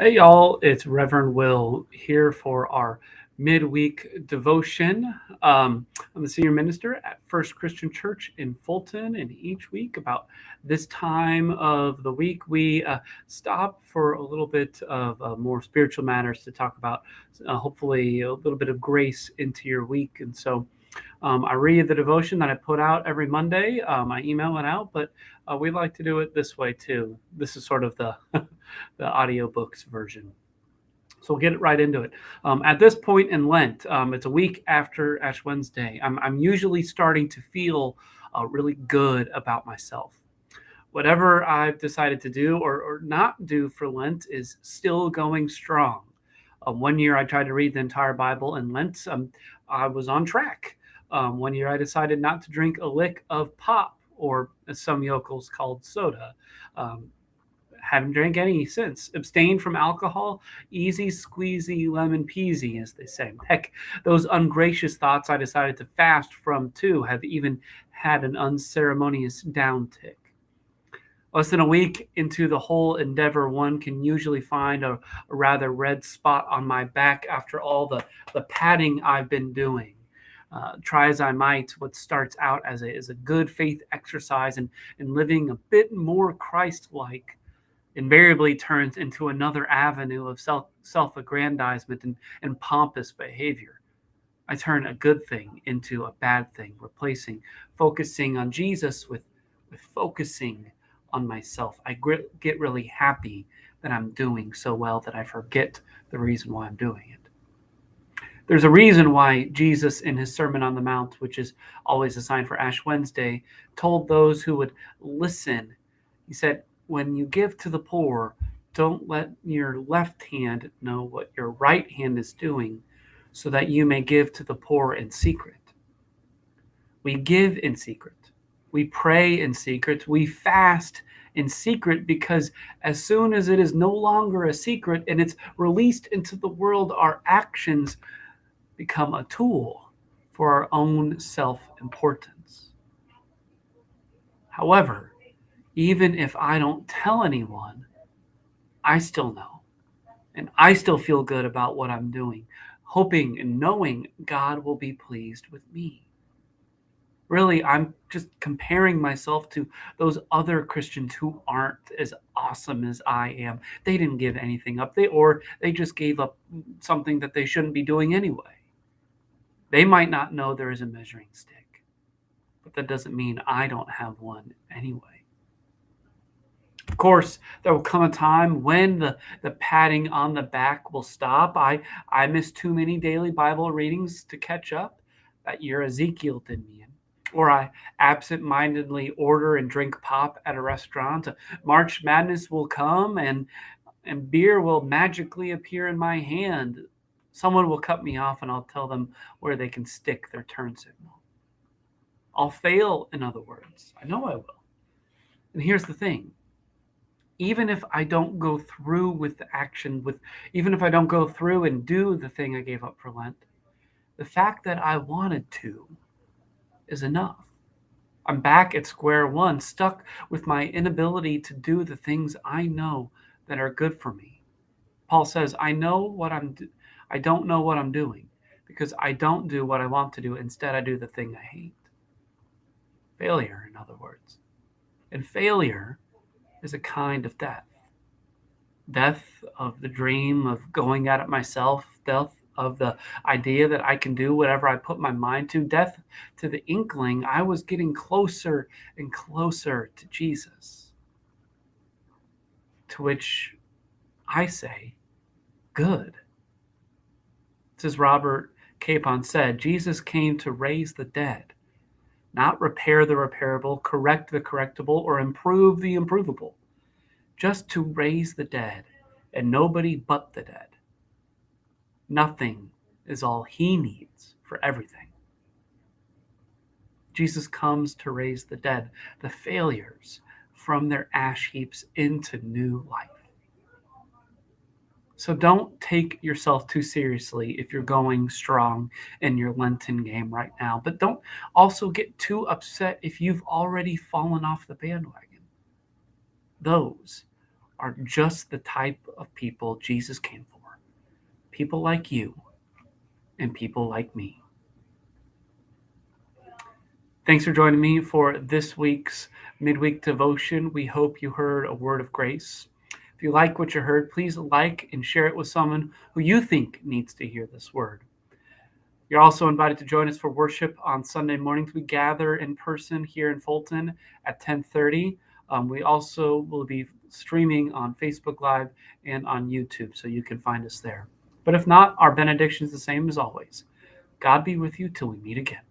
Hey y'all, it's Reverend Will here for our midweek devotion. I'm the senior minister at First Christian Church in Fulton, and each week, about this time of the week, we stop for a little bit of more spiritual matters to talk about, hopefully, a little bit of grace into your week. And so I read the devotion that I put out every Monday. I email it out, but we like to do it this way too. This is sort of the the audiobooks version. So we'll get right into it. At this point in Lent, it's a week after Ash Wednesday. I'm usually starting to feel really good about myself. Whatever I've decided to do or not do for Lent is still going strong. One year I tried to read the entire Bible in Lent. I was on track. One year I decided not to drink a lick of pop, or as some yokels called soda. Um, haven't drank any since. Abstained from alcohol, easy squeezy lemon peasy, as they say. Heck, those ungracious thoughts I decided to fast from too have even had an unceremonious downtick. Less than a week into the whole endeavor, one can usually find a rather red spot on my back after all the padding I've been doing. Try as I might, what starts out as a good faith exercise and living a bit more Christ like invariably turns into another avenue of self-aggrandizement and pompous behavior. I turn a good thing into a bad thing, replacing focusing on Jesus with focusing on myself. I get really happy that I'm doing so well that I forget the reason why I'm doing it. There's a reason why Jesus, in his Sermon on the Mount, which is always a sign for Ash Wednesday, told those who would listen, he said, when you give to the poor, don't let your left hand know what your right hand is doing, so that you may give to the poor in secret. We give in secret. We pray in secret. We fast in secret because as soon as it is no longer a secret and it's released into the world, our actions become a tool for our own self importance. However, even if I don't tell anyone, I still know. And I still feel good about what I'm doing, hoping and knowing God will be pleased with me. Really, I'm just comparing myself to those other Christians who aren't as awesome as I am. They didn't give anything up, they just gave up something that they shouldn't be doing anyway. They might not know there is a measuring stick, but that doesn't mean I don't have one anyway. Of course, there will come a time when the patting on the back will stop. I missed too many daily Bible readings to catch up. That year, Ezekiel did me in. Or I absent-mindedly order and drink pop at a restaurant. March Madness will come and beer will magically appear in my hand. Someone will cut me off and I'll tell them where they can stick their turn signal. I'll fail, in other words. I know I will. And here's the thing. Even if I don't go through with the action, even if I don't go through and do the thing I gave up for Lent, the fact that I wanted to is enough. I'm back at square one, stuck with my inability to do the things I know that are good for me. Paul says, I don't know what I'm doing because I don't do what I want to do. Instead, I do the thing I hate. Failure, in other words. And failure is a kind of death. Death of the dream of going at it myself, death of the idea that I can do whatever I put my mind to, death to the inkling I was getting closer and closer to Jesus. To which I say, good. As Robert Capon said, Jesus came to raise the dead, not repair the repairable, correct the correctable, or improve the improvable. Just to raise the dead, and nobody but the dead. Nothing is all he needs for everything. Jesus comes to raise the dead, the failures, from their ash heaps into new life. So don't take yourself too seriously if you're going strong in your Lenten game right now, but don't also get too upset if you've already fallen off the bandwagon. Those are just the type of people Jesus came for. People like you and people like me. Thanks for joining me for this week's midweek devotion. We hope you heard a word of grace. If you like what you heard, please like and share it with someone who you think needs to hear this word. You're also invited to join us for worship on Sunday mornings. We gather in person here in Fulton at 10:30. We also will be streaming on Facebook Live and on YouTube, so you can find us there. But if not, our benediction is the same as always. God be with you till we meet again.